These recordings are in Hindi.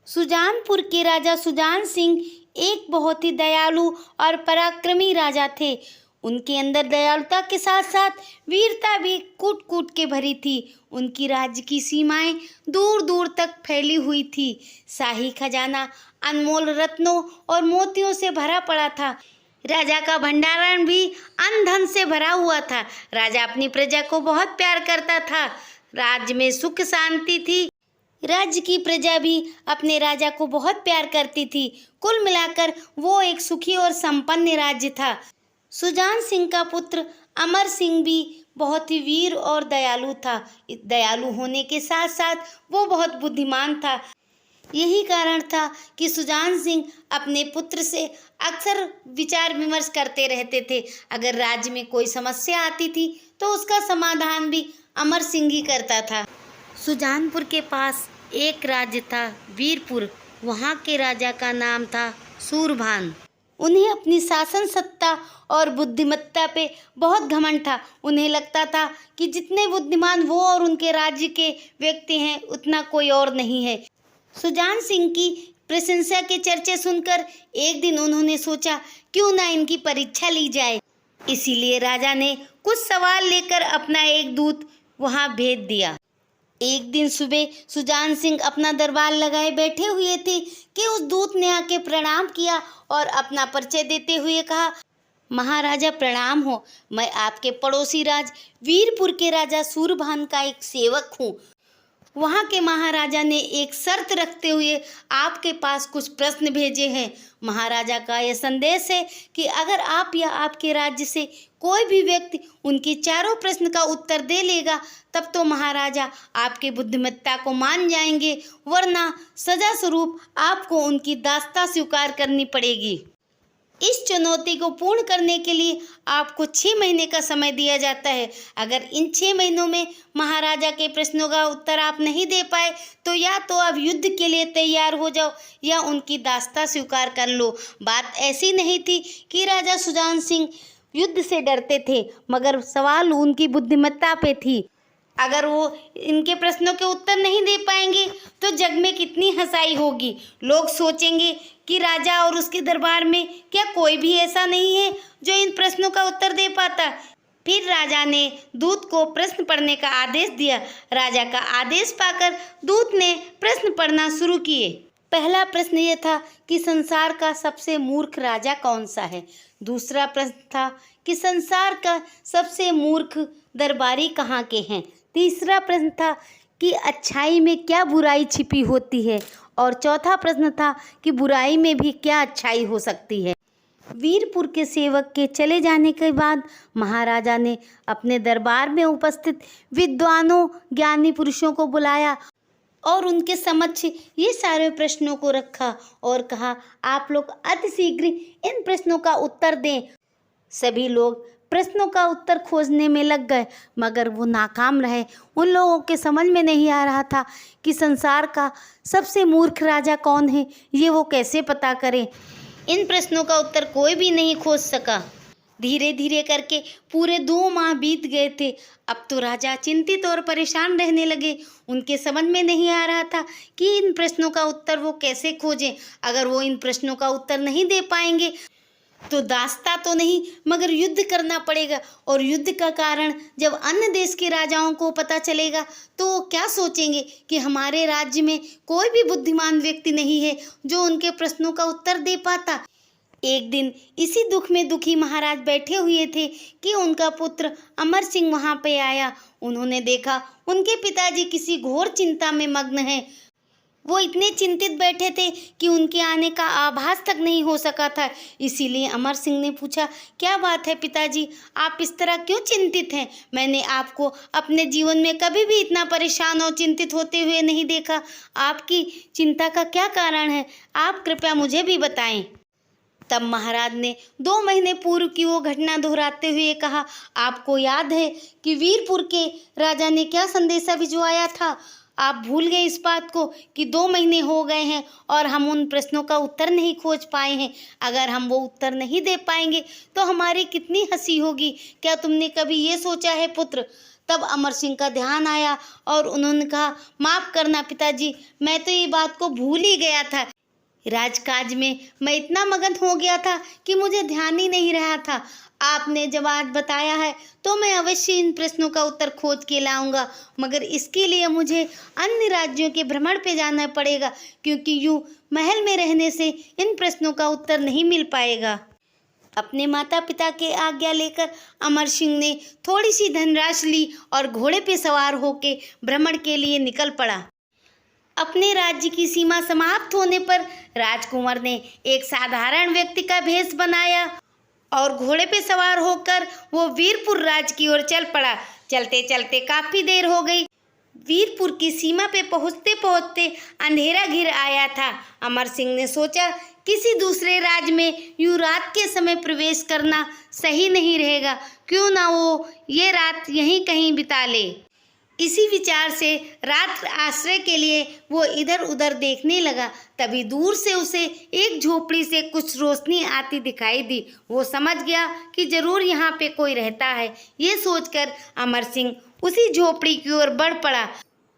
सुजानपुर के राजा सुजान सिंह एक बहुत ही दयालु और पराक्रमी राजा थे। उनके अंदर दयालुता के साथ साथ वीरता भी कूट कूट के भरी थी। उनकी राज्य की सीमाएं दूर दूर तक फैली हुई थी। शाही खजाना अनमोल रत्नों और मोतियों से भरा पड़ा था। राजा का भंडारण भी अन्न धन से भरा हुआ था। राजा अपनी प्रजा को बहुत प्यार करता था। राज्य में सुख शांति थी। राज्य की प्रजा भी अपने राजा को बहुत प्यार करती थी। कुल मिलाकर वो एक सुखी और संपन्न राज्य था। सुजान सिंह का पुत्र अमर सिंह भी बहुत ही वीर और दयालु था। दयालु होने के साथ साथ वो बहुत बुद्धिमान था। यही कारण था कि सुजान सिंह अपने पुत्र से अक्सर विचार विमर्श करते रहते थे। अगर राज्य में कोई समस्या आती थी तो उसका समाधान भी अमर सिंह ही करता था। सुजानपुर के पास एक राज्य था, वीरपुर। वहाँ के राजा का नाम था सूरभान। उन्हें अपनी शासन सत्ता और बुद्धिमत्ता पे बहुत घमंड था। उन्हें लगता था कि जितने बुद्धिमान वो और उनके राज्य के व्यक्ति हैं, उतना कोई और नहीं है। सुजान सिंह की प्रशंसा के चर्चे सुनकर एक दिन उन्होंने सोचा क्यों ना इनकी परीक्षा ली जाए। इसीलिए राजा ने कुछ सवाल लेकर अपना एक दूत वहां भेज दिया। एक दिन सुबह सुजान सिंह अपना दरबार लगाए बैठे हुए थे कि उस दूत ने आके प्रणाम किया और अपना परिचय देते हुए कहा, महाराजा प्रणाम हो। मैं आपके पड़ोसी राज्य वीरपुर के राजा सूरभान का एक सेवक हूँ। वहाँ के महाराजा ने एक शर्त रखते हुए आपके पास कुछ प्रश्न भेजे हैं। महाराजा का यह संदेश है कि अगर आप या आपके राज्य से कोई भी व्यक्ति उनके चारों प्रश्न का उत्तर दे लेगा तब तो महाराजा आपके बुद्धिमत्ता को मान जाएंगे, वरना सजा स्वरूप आपको उनकी दास्ता स्वीकार करनी पड़ेगी। इस चुनौती को पूर्ण करने के लिए आपको 6 महीने का समय दिया जाता है। अगर इन 6 महीनों में महाराजा के प्रश्नों का उत्तर आप नहीं दे पाए तो या तो आप युद्ध के लिए तैयार हो जाओ या उनकी दास्ता स्वीकार कर लो। बात ऐसी नहीं थी कि राजा सुजान सिंह युद्ध से डरते थे, मगर सवाल उनकी बुद्धिमत्ता पे थी। अगर वो इनके प्रश्नों के उत्तर नहीं दे पाएंगे तो जग में कितनी हंसाई होगी। लोग सोचेंगे कि राजा और उसके दरबार में क्या कोई भी ऐसा नहीं है जो इन प्रश्नों का उत्तर दे पाता। फिर राजा ने दूत को प्रश्न पढ़ने का आदेश दिया। राजा का आदेश पाकर दूत ने प्रश्न पढ़ना शुरू किए। पहला प्रश्न ये था कि संसार का सबसे मूर्ख राजा कौन सा है। दूसरा प्रश्न था कि संसार का सबसे मूर्ख दरबारी कहाँ के हैं। तीसरा प्रश्न था कि अच्छाई में क्या बुराई छिपी होती है। और चौथा प्रश्न था कि बुराई में भी क्या अच्छाई हो सकती है। वीरपुर के सेवक के चले जाने के बाद महाराजा ने अपने दरबार में उपस्थित विद्वानों ज्ञानी पुरुषों को बुलाया और उनके समक्ष ये सारे प्रश्नों को रखा और कहा, आप लोग अतिशीघ्र इन प्रश्नों का उत्तर दें। सभी लोग प्रश्नों का उत्तर खोजने में लग गए, मगर वो नाकाम रहे। उन लोगों के समझ में नहीं आ रहा था कि संसार का सबसे मूर्ख राजा कौन है, ये वो कैसे पता करें। इन प्रश्नों का उत्तर कोई भी नहीं खोज सका। धीरे धीरे करके पूरे 2 माह बीत गए थे। अब तो राजा चिंतित और परेशान रहने लगे। उनके समझ में नहीं आ रहा था कि इन प्रश्नों का उत्तर वो कैसे खोजें। अगर वो इन प्रश्नों का उत्तर नहीं दे पाएंगे तो दास्ता तो नहीं मगर युद्ध करना पड़ेगा। और युद्ध का कारण जब अन्य देश के राजाओं को पता चलेगा तो वो क्या सोचेंगे कि हमारे राज्य में कोई भी बुद्धिमान व्यक्ति नहीं है जो उनके प्रश्नों का उत्तर दे पाता। एक दिन इसी दुख में दुखी महाराज बैठे हुए थे कि उनका पुत्र अमर सिंह वहां पे आया। उन्होंने देखा उनके पिताजी किसी घोर चिंता में मग्न हैं। वो इतने चिंतित बैठे थे कि उनके आने का आभास तक नहीं हो सका था। इसीलिए अमर सिंह ने पूछा, क्या बात है पिताजी, आप इस तरह क्यों चिंतित हैं? मैंने आपको अपने जीवन में कभी भी इतना परेशान और चिंतित होते हुए नहीं देखा। आपकी चिंता का क्या कारण है? आप कृपया मुझे भी बताएं। तब महाराज ने 2 महीने पूर्व की वो घटना दोहराते हुए कहा, आपको याद है कि वीरपुर के राजा ने क्या संदेशा भिजवाया था? आप भूल गए इस बात को कि 2 महीने हो गए हैं और हम उन प्रश्नों का उत्तर नहीं खोज पाए हैं। अगर हम वो उत्तर नहीं दे पाएंगे तो हमारी कितनी हंसी होगी। क्या तुमने कभी ये सोचा है पुत्र? तब अमर सिंह का ध्यान आया और उन्होंने कहा, माफ़ करना पिताजी, मैं तो ये बात को भूल ही गया था। राजकाज में मैं इतना मगन हो गया था कि मुझे ध्यान ही नहीं रहा था। आपने जब आज बताया है तो मैं अवश्य इन प्रश्नों का उत्तर खोज के लाऊंगा, मगर इसके लिए मुझे अन्य राज्यों के भ्रमण पे जाना पड़ेगा, क्योंकि यूं महल में रहने से इन प्रश्नों का उत्तर नहीं मिल पाएगा। अपने माता पिता के आज्ञा लेकर अमर सिंह ने थोड़ी सी धनराशि ली और घोड़े पे सवार होके भ्रमण के लिए निकल पड़ा। अपने राज्य की सीमा समाप्त होने पर राजकुमार ने एक साधारण व्यक्ति का भेष बनाया और घोड़े पे सवार होकर वो वीरपुर राज्य की ओर चल पड़ा। चलते चलते काफी देर हो गई। वीरपुर की सीमा पे पहुंचते पहुंचते अंधेरा घिर आया था। अमर सिंह ने सोचा, किसी दूसरे राज्य में यूं रात के समय प्रवेश करना सही नहीं रहेगा, क्यों ना वो ये रात यहीं कहीं बिता ले। इसी विचार से रात आश्रय के लिए वो इधर उधर देखने लगा। तभी दूर से उसे एक झोपड़ी से कुछ रोशनी आती दिखाई दी। वो समझ गया कि जरूर यहाँ पे कोई रहता है। ये सोचकर अमर सिंह उसी झोपड़ी की ओर बढ़ पड़ा।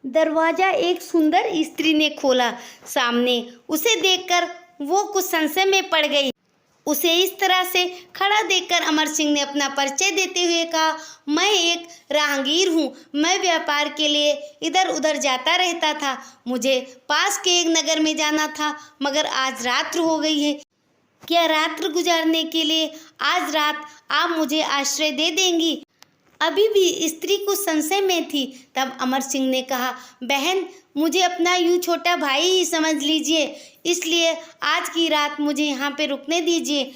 दरवाजा एक सुंदर स्त्री ने खोला। सामने उसे देखकर वो कुछ संशय में पड़ गई। उसे इस तरह से खड़ा देखकर अमर सिंह ने अपना परिचय देते हुए कहा, मैं एक राहगीर हूँ। मैं व्यापार के लिए इधर उधर जाता रहता था। मुझे पास के एक नगर में जाना था, मगर आज रात्र हो गई है। क्या रात्र गुजारने के लिए आज रात आप मुझे आश्रय दे देंगी? अभी भी स्त्री कुछ संशय में थी। तब अमर सिंह ने कहा, बहन, मुझे अपना यूं छोटा भाई ही समझ लीजिए, इसलिए आज की रात मुझे यहाँ पे रुकने दीजिए।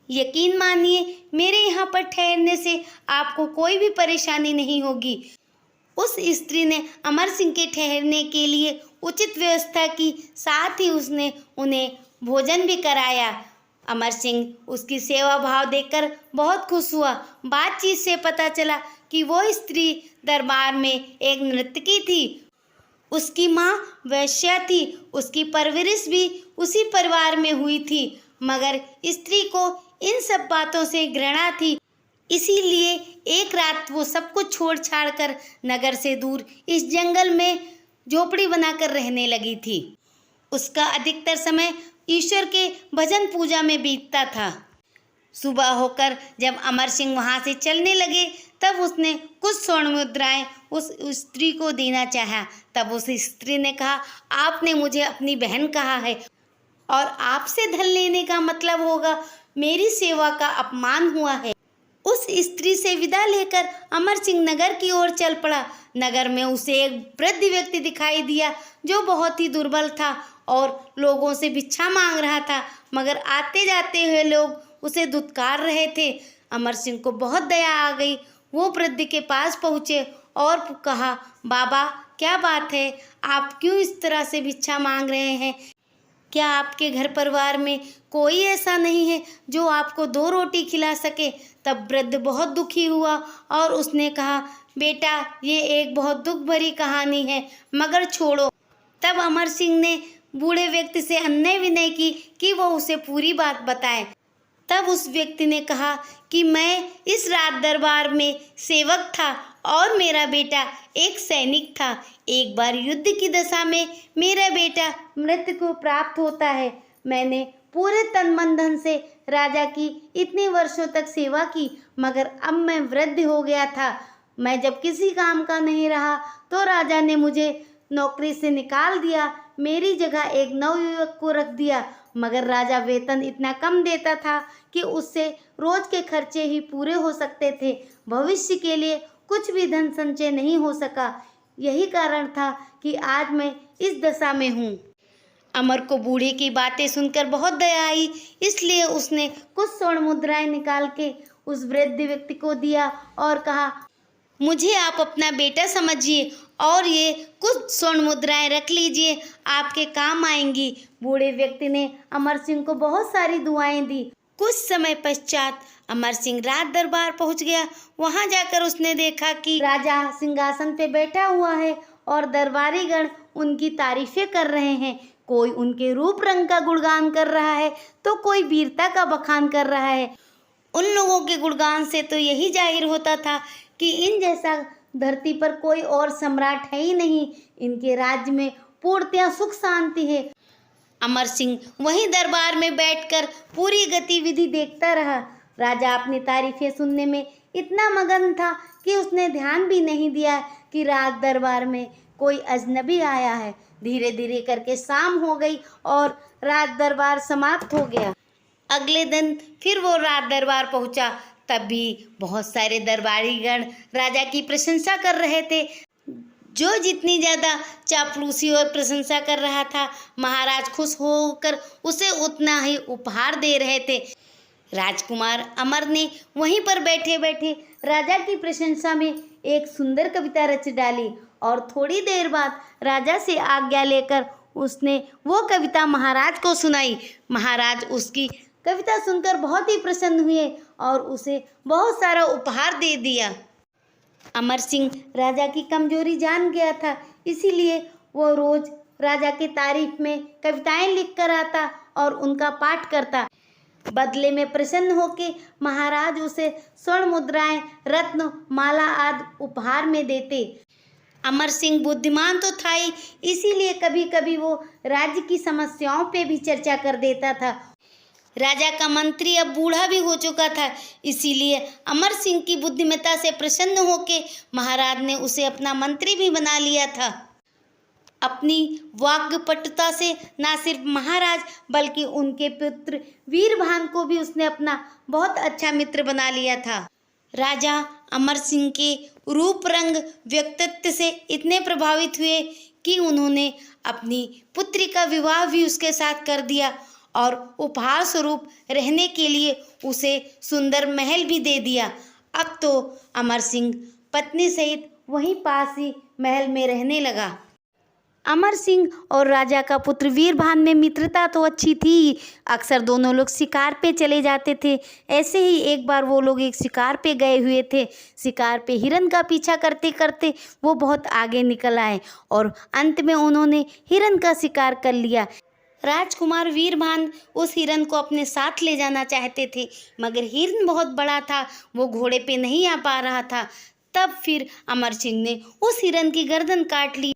यकीन मानिए, मेरे यहाँ पर ठहरने से आपको कोई भी परेशानी नहीं होगी। उस स्त्री ने अमर सिंह के ठहरने के लिए उचित व्यवस्था की, साथ ही उसने उन्हें भोजन भी कराया। अमर सिंह उसकी सेवा भाव देखकर बहुत खुश हुआ। बातचीत से पता चला कि वो स्त्री दरबार में एक नर्तकी थी। उसकी माँ वैश्या थी। उसकी परवरिश भी उसी परिवार में हुई थी, मगर स्त्री को इन सब बातों से घृणा थी। इसीलिए एक रात वो सब कुछ छोड़ छाड़ कर नगर से दूर इस जंगल में झोपड़ी बनाकर रहने लगी थी। उसका अधिकतर समय ईश्वर के भजन पूजा में बीतता था। सुबह होकर जब अमर सिंह वहाँ से चलने लगे, तब उसने कुछ स्वर्ण मुद्राएं उस स्त्री को देना चाहा। तब उस स्त्री ने कहा, आपने मुझे अपनी बहन कहा है और आपसे धन लेने का मतलब होगा मेरी सेवा का अपमान हुआ है। उस स्त्री से विदा लेकर अमर सिंह नगर की ओर चल पड़ा। नगर में उसे एक वृद्ध व्यक्ति दिखाई दिया जो बहुत ही दुर्बल था और लोगों से भिक्षा मांग रहा था, मगर आते जाते हुए लोग उसे धुतकार रहे थे। अमर सिंह को बहुत दया आ गई। वो वृद्ध के पास पहुँचे और कहा, बाबा, क्या बात है? आप क्यों इस तरह से भिक्षा मांग रहे हैं? क्या आपके घर परिवार में कोई ऐसा नहीं है जो आपको 2 रोटी खिला सके? तब वृद्ध बहुत दुखी हुआ और उसने कहा, बेटा, ये एक बहुत दुख भरी कहानी है, मगर छोड़ो। तब अमर सिंह ने बूढ़े व्यक्ति से अन्य विनय की कि वो उसे पूरी बात बताए। तब उस व्यक्ति ने कहा कि मैं इस रात दरबार में सेवक था और मेरा बेटा एक सैनिक था। एक बार युद्ध की दशा में मेरा बेटा मृत्यु को प्राप्त होता है। मैंने पूरे तन मन धन से राजा की इतने वर्षों तक सेवा की, मगर अब मैं वृद्ध हो गया था। मैं जब किसी काम का नहीं रहा तो राजा ने मुझे नौकरी से निकाल दिया। मेरी जगह एक नवयुवक को रख दिया, मगर राजा वेतन इतना कम देता था कि उससे रोज के खर्चे ही पूरे हो सकते थे। भविष्य के लिए कुछ भी धन संचय नहीं हो सका। यही कारण था कि आज मैं इस दशा में हूँ। अमर को बूढ़े की बातें सुनकर बहुत दया आई, इसलिए उसने कुछ स्वर्ण मुद्राएं निकाल के उस वृद्ध व्यक्ति को दिया और कहा, मुझे आप अपना बेटा समझिए और ये कुछ स्वर्ण मुद्राएं रख लीजिए, आपके काम आएंगी। बूढ़े व्यक्ति ने अमर सिंह को बहुत सारी दुआएं दी। कुछ समय पश्चात अमर सिंह राज दरबार पहुंच गया। वहां जाकर उसने देखा कि राजा सिंहासन पे बैठा हुआ है और दरबारीगण उनकी तारीफें कर रहे हैं। कोई उनके रूप रंग का गुणगान कर रहा है तो कोई वीरता का बखान कर रहा है। उन लोगों के गुणगान से तो यही जाहिर होता था कि इन जैसा धरती पर कोई और सम्राट है ही नहीं। इनके राज्य में पूर्णतः सुख शांति है। अमर सिंह वहीं दरबार में बैठकर पूरी गतिविधि देखता रहा। राजा अपनी तारीफें सुनने में इतना मगन था कि उसने ध्यान भी नहीं दिया कि राज दरबार में कोई अजनबी आया है। धीरे धीरे करके शाम हो गई और राज दरबार समाप्त हो गया। अगले दिन फिर वो राज दरबार पहुंचा। तब भी बहुत सारे दरबारीगण राजा की प्रशंसा कर रहे थे। जो जितनी ज़्यादा चापलूसी और प्रशंसा कर रहा था, महाराज खुश होकर उसे उतना ही उपहार दे रहे थे। राजकुमार अमर ने वहीं पर बैठे बैठे राजा की प्रशंसा में एक सुंदर कविता रच डाली और थोड़ी देर बाद राजा से आज्ञा लेकर उसने वो कविता महाराज को सुनाई। महाराज उसकी कविता सुनकर बहुत ही प्रसन्न हुए और उसे बहुत सारा उपहार दे दिया। अमर सिंह राजा की कमजोरी जान गया था, इसीलिए वो रोज राजा की तारीफ में कविताएं लिख कर आता और उनका पाठ करता। बदले में प्रसन्न होके महाराज उसे स्वर्ण मुद्राएं, रत्न, माला आदि उपहार में देते। अमर सिंह बुद्धिमान तो था ही, इसीलिए कभी कभी वो राज्य की समस्याओं पे भी चर्चा कर देता था। राजा का मंत्री अब बूढ़ा भी हो चुका था, इसीलिए अमर सिंह की बुद्धिमत्ता से प्रसन्न होके महाराज ने उसे अपना मंत्री भी बना लिया था। अपनी वाग्पटुता से न सिर्फ महाराज बल्कि उनके पुत्र वीरभान को भी उसने अपना बहुत अच्छा मित्र बना लिया था। राजा अमर सिंह के रूप, रंग, व्यक्तित्व से इतने प्रभावित हुए कि उन्होंने अपनी पुत्री का विवाह भी उसके साथ कर दिया और उपहार स्वरूप रहने के लिए उसे सुंदर महल भी दे दिया। अब तो अमर सिंह पत्नी सहित वहीं पास ही महल में रहने लगा। अमर सिंह और राजा का पुत्र वीरभान में मित्रता तो अच्छी थी। अक्सर दोनों लोग शिकार पे चले जाते थे। ऐसे ही एक बार वो लोग एक शिकार पे गए हुए थे। शिकार पे हिरन का पीछा करते करते वो बहुत आगे निकल आए और अंत में उन्होंने हिरन का शिकार कर लिया। राजकुमार वीरभान उस हिरन को अपने साथ ले जाना चाहते थे, मगर हिरन बहुत बड़ा था, वो घोड़े पे नहीं आ पा रहा था। तब फिर अमर सिंह ने उस हिरन की गर्दन काट ली।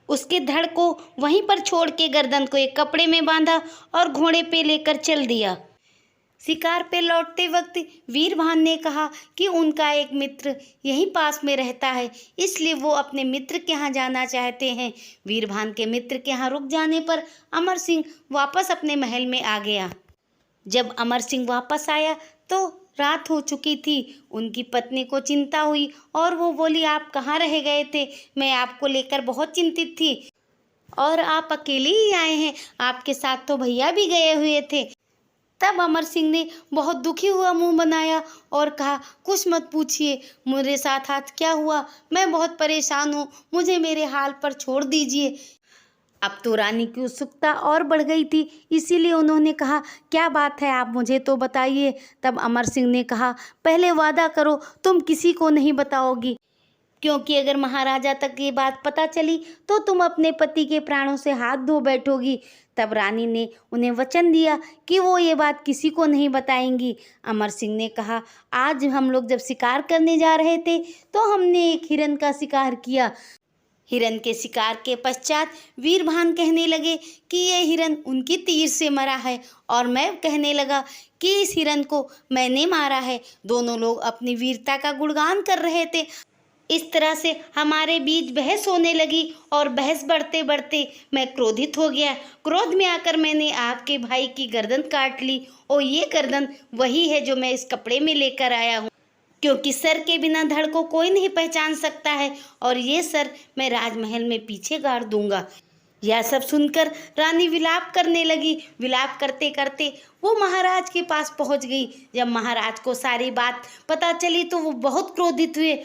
उसके धड़ को वहीं पर छोड़ के गर्दन को एक कपड़े में बांधा और घोड़े पे लेकर चल दिया। शिकार पे लौटते वक्त वीरभान ने कहा कि उनका एक मित्र यहीं पास में रहता है, इसलिए वो अपने मित्र के यहाँ जाना चाहते हैं। वीरभान के मित्र के यहाँ रुक जाने पर अमर सिंह वापस अपने महल में आ गया। जब अमर सिंह वापस आया तो रात हो चुकी थी। उनकी पत्नी को चिंता हुई और वो बोली, आप कहाँ रह गए थे? मैं आपको लेकर बहुत चिंतित थी और आप अकेले ही आए हैं, आपके साथ तो भैया भी गए हुए थे। तब अमर सिंह ने बहुत दुखी हुआ मुंह बनाया और कहा, कुछ मत पूछिए, मेरे साथ आज क्या हुआ, मैं बहुत परेशान हूँ, मुझे मेरे हाल पर छोड़ दीजिए। अब तो रानी की उत्सुकता और बढ़ गई थी, इसीलिए उन्होंने कहा, क्या बात है, आप मुझे तो बताइए। तब अमर सिंह ने कहा, पहले वादा करो तुम किसी को नहीं बताओगी, क्योंकि अगर महाराजा तक ये बात पता चली तो तुम अपने पति के प्राणों से हाथ धो बैठोगी। तब रानी ने उन्हें वचन दिया कि वो ये बात किसी को नहीं बताएंगी। अमर सिंह ने कहा, आज हम लोग जब शिकार करने जा रहे थे तो हमने एक हिरन का शिकार किया। हिरन के शिकार के पश्चात वीरभान कहने लगे कि ये हिरन उनकी तीर से मरा है और मैं कहने लगा कि इस हिरन को मैंने मारा है। दोनों लोग अपनी वीरता का गुणगान कर रहे थे। इस तरह से हमारे बीच बहस होने लगी और बहस बढ़ते बढ़ते मैं क्रोधित हो गया। क्रोध में आकर मैंने आपके भाई की गर्दन काट ली और ये गर्दन वही है जो मैं इस कपड़े में लेकर आया हूँ, क्योंकि सर के बिना धड़ को कोई नहीं पहचान सकता है और ये सर मैं राजमहल में पीछे गाड़ दूंगा। यह सब सुनकर रानी विलाप करने लगी। विलाप करते करते वो महाराज के पास पहुंच गई। जब महाराज को सारी बात पता चली तो वो बहुत क्रोधित हुए।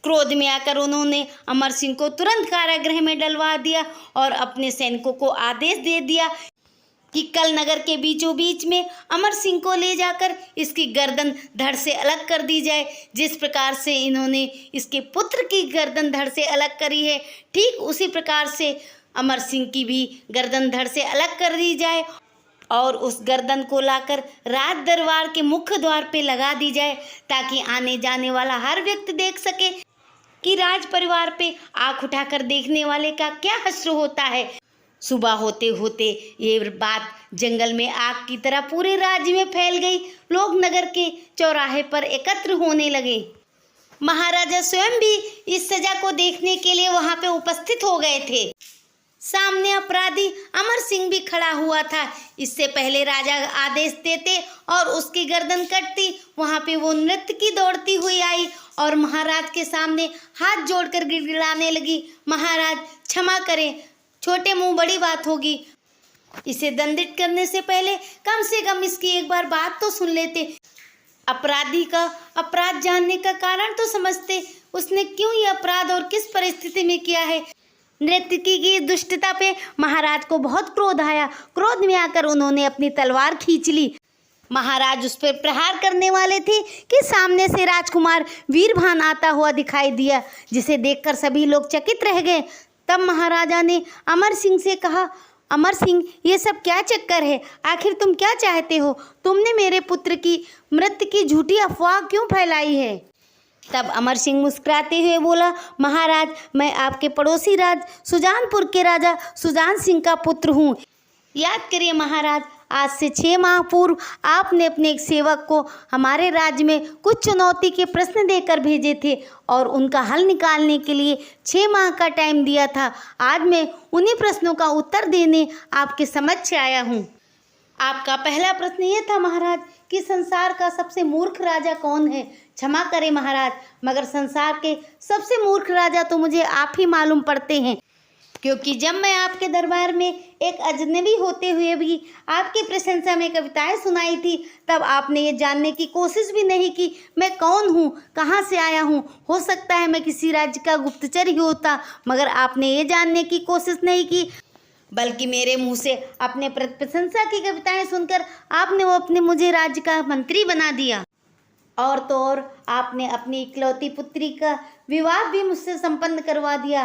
क्रोध में आकर उन्होंने अमर सिंह को तुरंत कारागृह में डलवा दिया और अपने सैनिकों को आदेश दे दिया कि कल नगर के बीचों बीच में अमर सिंह को ले जाकर इसकी गर्दन धड़ से अलग कर दी जाए। जिस प्रकार से इन्होंने इसके पुत्र की गर्दन धड़ से अलग करी है, ठीक उसी प्रकार से अमर सिंह की भी गर्दन धड़ से अलग कर दी जाए और उस गर्दन को लाकर राज दरबार के मुख्य द्वार पे लगा दी जाए, ताकि आने जाने वाला हर व्यक्ति देख सके कि राज परिवार पे आंख उठाकर देखने वाले का क्या हश्र होता है। सुबह होते होते ये बात जंगल में आग की तरह पूरे राज्य में फैल गई। लोग नगर के चौराहे पर एकत्र होने लगे। महाराजा स्वयं भी इस सजा को देखने के लिए वहां पे उपस्थित हो गए थे। सामने अपराधी अमर सिंह भी खड़ा हुआ था। इससे पहले राजा आदेश देते और उसकी गर्दन कटती, वहां पे वो नृत्य की दौड़ती हुई आई और महाराज के सामने हाथ जोड़कर गिड़गिड़ाने लगी, महाराज क्षमा करें, छोटे मुंह बड़ी बात होगी। इसे दंडित करने से पहले कम से कम इसकी एक बार बात तो सुन लेते। अपराधी का अपराध जानने का कारण तो समझते, उसने क्यों ये अपराध और किस परिस्थिति में किया है। नृत्यकी की दुष्टता पे महाराज को बहुत क्रोध आया। क्रोध में आकर उन्होंने अपनी तलवार खींच ली। महाराज उस पर प्रहार करने वाले थे कि सामने से राजकुमार वीरभान आता हुआ दिखाई दिया, जिसे देखकर सभी लोग चकित रह गए। तब महाराजा ने अमर सिंह से कहा, अमर सिंह, ये सब क्या चक्कर है? आखिर तुम क्या चाहते हो? तुमने मेरे पुत्र की मृत्यु की झूठी अफवाह क्यों फैलाई है? तब अमर सिंह मुस्कुराते हुए बोला, महाराज, मैं आपके पड़ोसी राज सुजानपुर के राजा सुजान सिंह का पुत्र हूँ। याद करिए महाराज, आज से 6 माह पूर्व आपने अपने एक सेवक को हमारे राज्य में कुछ चुनौती के प्रश्न देकर भेजे थे और उनका हल निकालने के लिए 6 माह का टाइम दिया था। आज मैं उन्हीं प्रश्नों का उत्तर देने आपके समक्ष आया हूँ। आपका पहला प्रश्न ये था महाराज कि संसार का सबसे मूर्ख राजा कौन है? क्षमा करें महाराज, मगर संसार के सबसे मूर्ख राजा तो मुझे आप ही मालूम पड़ते हैं, क्योंकि जब मैं आपके दरबार में एक अजनबी होते हुए भी आपकी प्रशंसा में कविताएं सुनाई थी, तब आपने ये जानने की कोशिश भी नहीं की मैं कौन हूँ, कहाँ से आया हूँ। हो सकता है मैं किसी राज्य का गुप्तचर ही होता, मगर आपने ये जानने की कोशिश नहीं की, बल्कि मेरे मुंह से अपने प्रशंसा की कविताएं सुनकर आपने मुझे राज्य का मंत्री बना दिया। और तो और आपने अपनी इकलौती पुत्री का विवाह भी मुझसे संपन्न करवा दिया।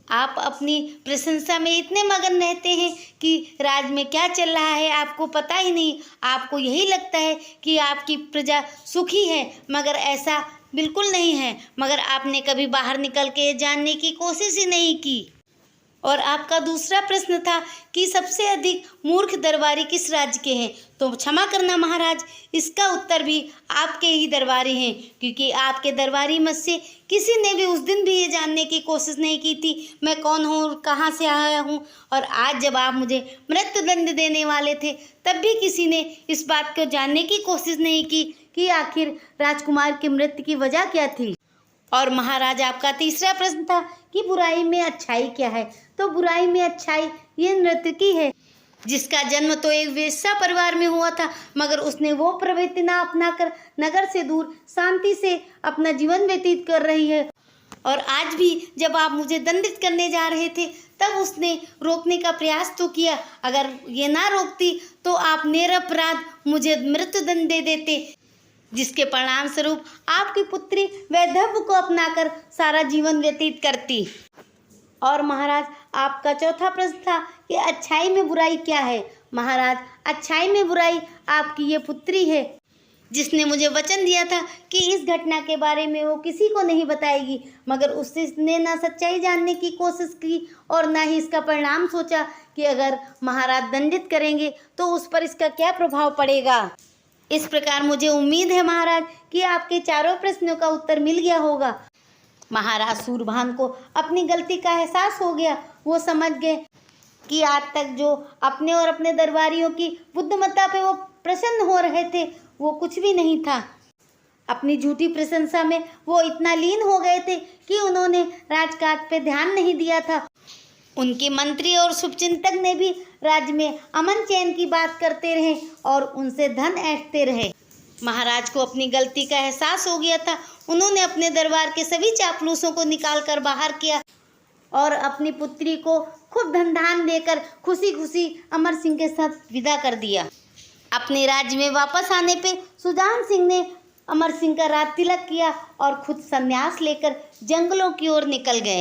आप अपनी प्रशंसा में इतने मगन रहते हैं कि राज्य में क्या चल रहा है आपको पता ही नहीं। आपको यही लगता है कि आपकी प्रजा सुखी है, मगर ऐसा बिल्कुल नहीं है। मगर आपने कभी बाहर निकल के जानने की कोशिश ही नहीं की। और आपका दूसरा प्रश्न था कि सबसे अधिक मूर्ख दरबारी किस राज्य के हैं? तो क्षमा करना महाराज, इसका उत्तर भी आपके ही दरबारी हैं, क्योंकि आपके दरबारी मत से किसी ने भी उस दिन भी ये जानने की कोशिश नहीं की थी मैं कौन हूँ, कहाँ से आया हूँ। और आज जब आप मुझे मृत्युदंड देने वाले थे, तब भी किसी ने इस बात को जानने की कोशिश नहीं की कि आखिर राजकुमार की मृत्यु की वजह क्या थी। और महाराज, आपका तीसरा प्रश्न था कि बुराई में अच्छाई क्या है? तो बुराई में अच्छाई ये नर्तकी है, जिसका जन्म तो एक वेश्या परिवार में हुआ था, मगर उसने वो प्रवृत्ति ना अपनाकर नगर से दूर शांति से अपना जीवन व्यतीत कर रही है। और आज भी जब आप मुझे दंडित करने जा रहे थे, तब उसने रोकने का प्रयास तो किया। अगर ये ना रोकती तो आप निरपराध मुझे मृत्युदंड दे देते, जिसके परिणाम स्वरूप आपकी पुत्री वैधव्य को अपनाकर सारा जीवन व्यतीत करती। और महाराज, आपका चौथा प्रश्न था कि अच्छाई में बुराई क्या है? महाराज, अच्छाई में बुराई आपकी ये पुत्री है, जिसने मुझे वचन दिया था कि इस घटना के बारे में वो किसी को नहीं बताएगी, मगर उसने ना सच्चाई जानने की कोशिश की और ना ही इसका परिणाम सोचा कि अगर महाराज दंडित करेंगे तो उस पर इसका क्या प्रभाव पड़ेगा। इस प्रकार मुझे उम्मीद है महाराज कि आपके चारों प्रश्नों का उत्तर मिल गया होगा। महाराज सूरभान को अपनी गलती का एहसास हो गया। वो समझ गए कि आज तक जो अपने और अपने दरबारियों की बुद्धिमत्ता पे वो प्रसन्न हो रहे थे, वो कुछ भी नहीं था। अपनी झूठी प्रशंसा में वो इतना लीन हो गए थे कि उन्होंने राजकाज पे ध्यान नहीं दिया था। उनके मंत्री और शुभचिंतक ने भी राज्य में अमन चैन की बात करते रहे और उनसे धन ऐंठते रहे। महाराज को अपनी गलती का एहसास हो गया था। उन्होंने अपने दरबार के सभी चापलूसों को निकालकर बाहर किया और अपनी पुत्री को खूब धन धान देकर खुशी खुशी अमर सिंह के साथ विदा कर दिया। अपने राज्य में वापस आने पे सुजान सिंह ने अमर सिंह का राज तिलक किया और खुद संन्यास लेकर जंगलों की ओर निकल गए।